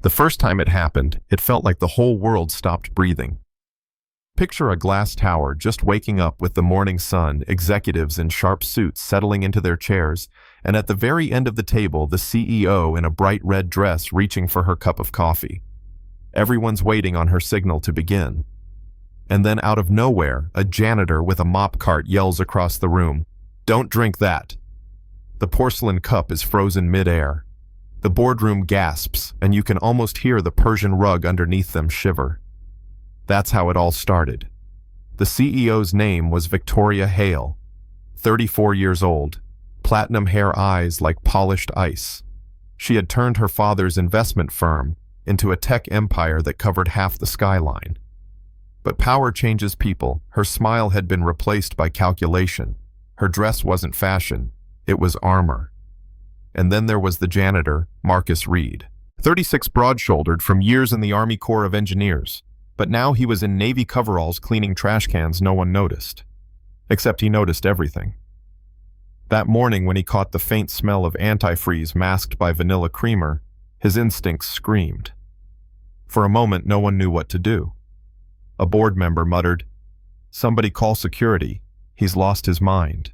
The first time it happened, it felt like the whole world stopped breathing. Picture a glass tower just waking up with the morning sun, executives in sharp suits settling into their chairs, and at the very end of the table, the CEO in a bright red dress reaching for her cup of coffee. Everyone's waiting on her signal to begin. And then out of nowhere, a janitor with a mop cart yells across the room, "Don't drink that." The porcelain cup is frozen mid-air. The boardroom gasps, and you can almost hear the Persian rug underneath them shiver. That's how it all started. The CEO's name was Victoria Hale, 34 years old, platinum hair eyes like polished ice. She had turned her father's investment firm into a tech empire that covered half the skyline. But power changes people. Her smile had been replaced by calculation. Her dress wasn't fashion, it was armor. And then there was the janitor, Marcus Reed. 36, broad-shouldered from years in the Army Corps of Engineers. But now he was in Navy coveralls cleaning trash cans no one noticed. Except he noticed everything. That morning when he caught the faint smell of antifreeze masked by vanilla creamer, his instincts screamed. For a moment, no one knew what to do. A board member muttered, "Somebody call security. He's lost his mind."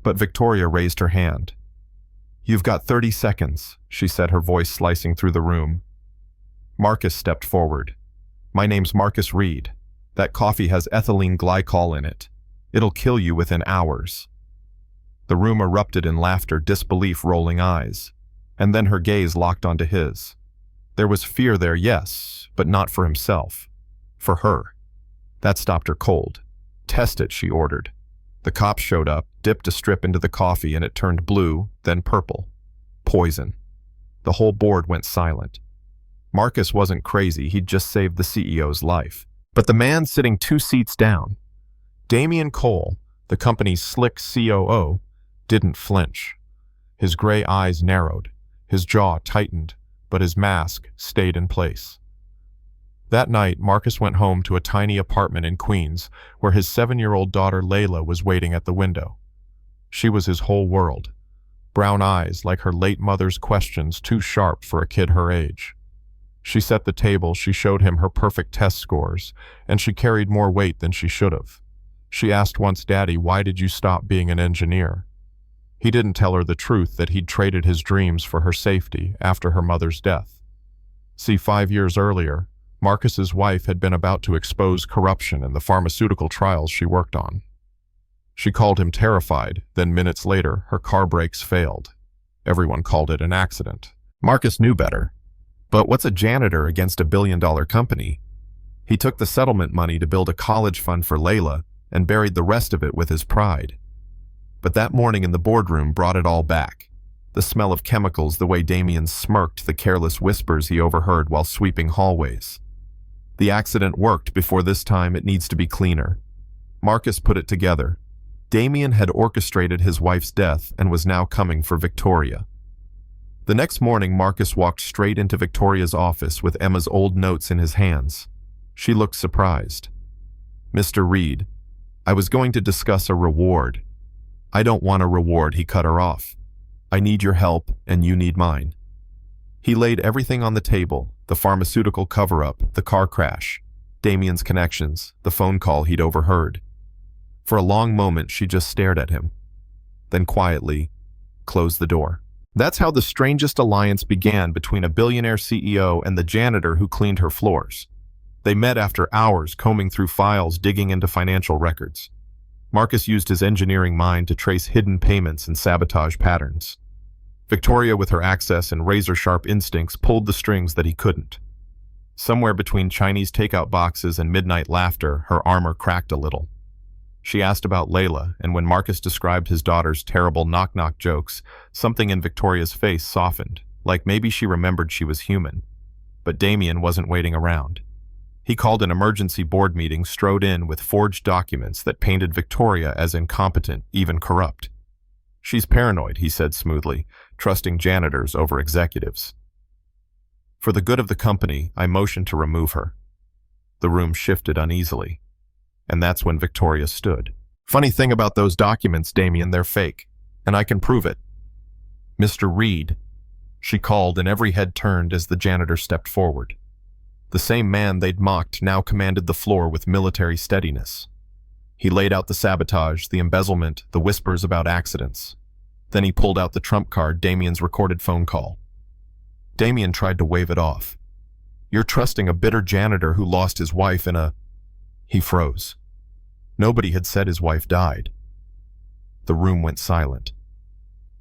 But Victoria raised her hand. "You've got 30 seconds, she said, her voice slicing through the room. Marcus stepped forward. "My name's Marcus Reed. That coffee has ethylene glycol in it. It'll kill you within hours." The room erupted in laughter, disbelief, rolling eyes. And then her gaze locked onto his. There was fear there, yes, but not for himself. For her. That stopped her cold. "Test it," she ordered. The cop showed up, dipped a strip into the coffee, and it turned blue, then purple. Poison. The whole board went silent. Marcus wasn't crazy, he'd just saved the CEO's life. But the man sitting 2 seats down, Damian Cole, the company's slick COO, didn't flinch. His gray eyes narrowed, his jaw tightened, but his mask stayed in place. That night, Marcus went home to a tiny apartment in Queens, where his 7-year-old daughter Layla was waiting at the window. She was his whole world. Brown eyes like her late mother's questions, too sharp for a kid her age. She set the table, she showed him her perfect test scores, and she carried more weight than she should have. She asked once, "Daddy, why did you stop being an engineer?" He didn't tell her the truth that he'd traded his dreams for her safety after her mother's death. See, 5 years earlier, Marcus's wife had been about to expose corruption in the pharmaceutical trials she worked on. She called him terrified, then minutes later, her car brakes failed. Everyone called it an accident. Marcus knew better. But what's a janitor against a billion-dollar company? He took the settlement money to build a college fund for Layla and buried the rest of it with his pride. But that morning in the boardroom brought it all back. The smell of chemicals, the way Damian smirked, the careless whispers he overheard while sweeping hallways. The accident worked. Before this time, it needs to be cleaner. Marcus put it together. Damian had orchestrated his wife's death and was now coming for Victoria. The next morning, Marcus walked straight into Victoria's office with Emma's old notes in his hands. She looked surprised. "Mr. Reed, I was going to discuss a reward." "I don't want a reward," he cut her off. "I need your help, and you need mine." He laid everything on the table, the pharmaceutical cover-up, the car crash, Damian's connections, the phone call he'd overheard. For a long moment, she just stared at him. Then quietly, closed the door. That's how the strangest alliance began between a billionaire CEO and the janitor who cleaned her floors. They met after hours combing through files, digging into financial records. Marcus used his engineering mind to trace hidden payments and sabotage patterns. Victoria, with her access and razor-sharp instincts, pulled the strings that he couldn't. Somewhere between Chinese takeout boxes and midnight laughter, her armor cracked a little. She asked about Layla, and when Marcus described his daughter's terrible knock-knock jokes, something in Victoria's face softened, like maybe she remembered she was human. But Damian wasn't waiting around. He called an emergency board meeting, strode in with forged documents that painted Victoria as incompetent, even corrupt. "She's paranoid," he said smoothly, trusting janitors over executives. "For the good of the company, I motioned to remove her." The room shifted uneasily. And that's when Victoria stood. "Funny thing about those documents, Damian, they're fake, and I can prove it." "Mr. Reed." she called, and every head turned as the janitor stepped forward. The same man they'd mocked now commanded the floor with military steadiness. He laid out the sabotage, the embezzlement, the whispers about accidents. Then he pulled out the trump card, Damien's recorded phone call. Damien tried to wave it off. "You're trusting a bitter janitor who lost his wife in a..." He froze. Nobody had said his wife died. The room went silent.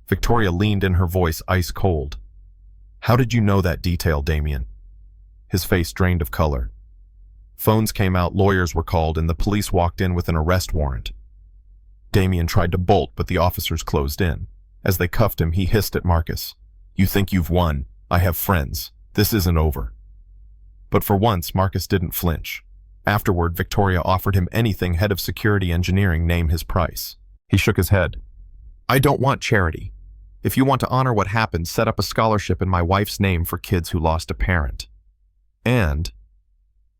Victoria leaned in, her voice ice cold. "How did you know that detail, Damien?" His face drained of color. Phones came out, lawyers were called, and the police walked in with an arrest warrant. Damien tried to bolt, but the officers closed in. As they cuffed him, he hissed at Marcus. "You think you've won? I have friends. This isn't over." But for once, Marcus didn't flinch. Afterward, Victoria offered him anything head of security engineering, name his price. He shook his head. "I don't want charity. If you want to honor what happened, set up a scholarship in my wife's name for kids who lost a parent. And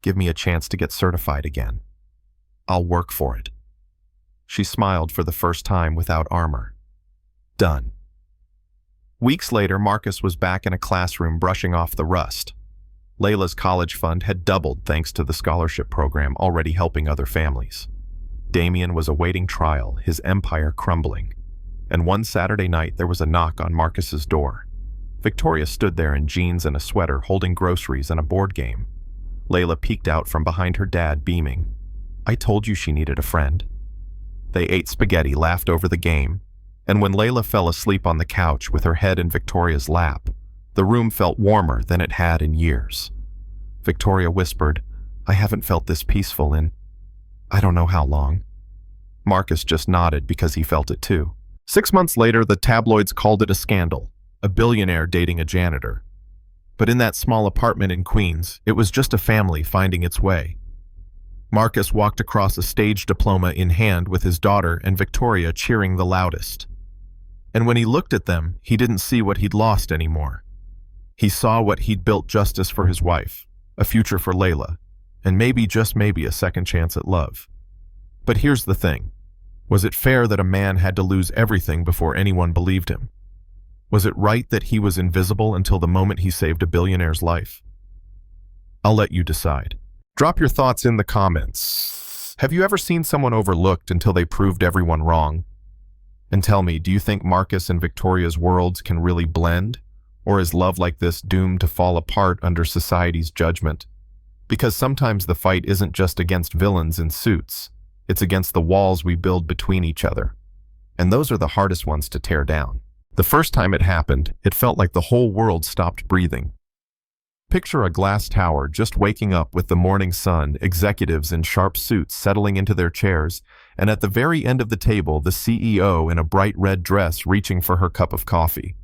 give me a chance to get certified again. I'll work for it." She smiled for the first time without armor. Done. Weeks later, Marcus was back in a classroom brushing off the rust. Layla's college fund had doubled thanks to the scholarship program, already helping other families. Damien was awaiting trial, his empire crumbling. And one Saturday night, there was a knock on Marcus's door. Victoria stood there in jeans and a sweater, holding groceries and a board game. Layla peeked out from behind her dad, beaming. "I told you she needed a friend." They ate spaghetti, laughed over the game, and when Layla fell asleep on the couch with her head in Victoria's lap, the room felt warmer than it had in years. Victoria whispered, "I haven't felt this peaceful in I don't know how long." Marcus just nodded because he felt it too. 6 months later, the tabloids called it a scandal, a billionaire dating a janitor. But in that small apartment in Queens, it was just a family finding its way. Marcus walked across a stage diploma in hand with his daughter and Victoria cheering the loudest. And when he looked at them, he didn't see what he'd lost anymore. He saw what he'd built: justice for his wife, a future for Layla, and maybe, just maybe, a second chance at love. But here's the thing. Was it fair that a man had to lose everything before anyone believed him? Was it right that he was invisible until the moment he saved a billionaire's life? I'll let you decide. Drop your thoughts in the comments. Have you ever seen someone overlooked until they proved everyone wrong? And tell me, do you think Marcus and Victoria's worlds can really blend? Or is love like this doomed to fall apart under society's judgment? Because sometimes the fight isn't just against villains in suits. It's against the walls we build between each other. And those are the hardest ones to tear down. The first time it happened, it felt like the whole world stopped breathing. Picture a glass tower just waking up with the morning sun, executives in sharp suits settling into their chairs, and at the very end of the table, the CEO in a bright red dress reaching for her cup of coffee.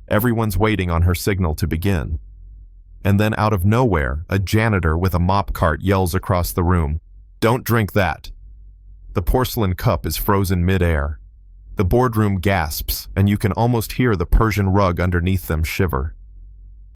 Everyone's waiting on her signal to begin. And then out of nowhere, a janitor with a mop cart yells across the room, "Don't drink that." The porcelain cup is frozen mid-air. The boardroom gasps, and you can almost hear the Persian rug underneath them shiver.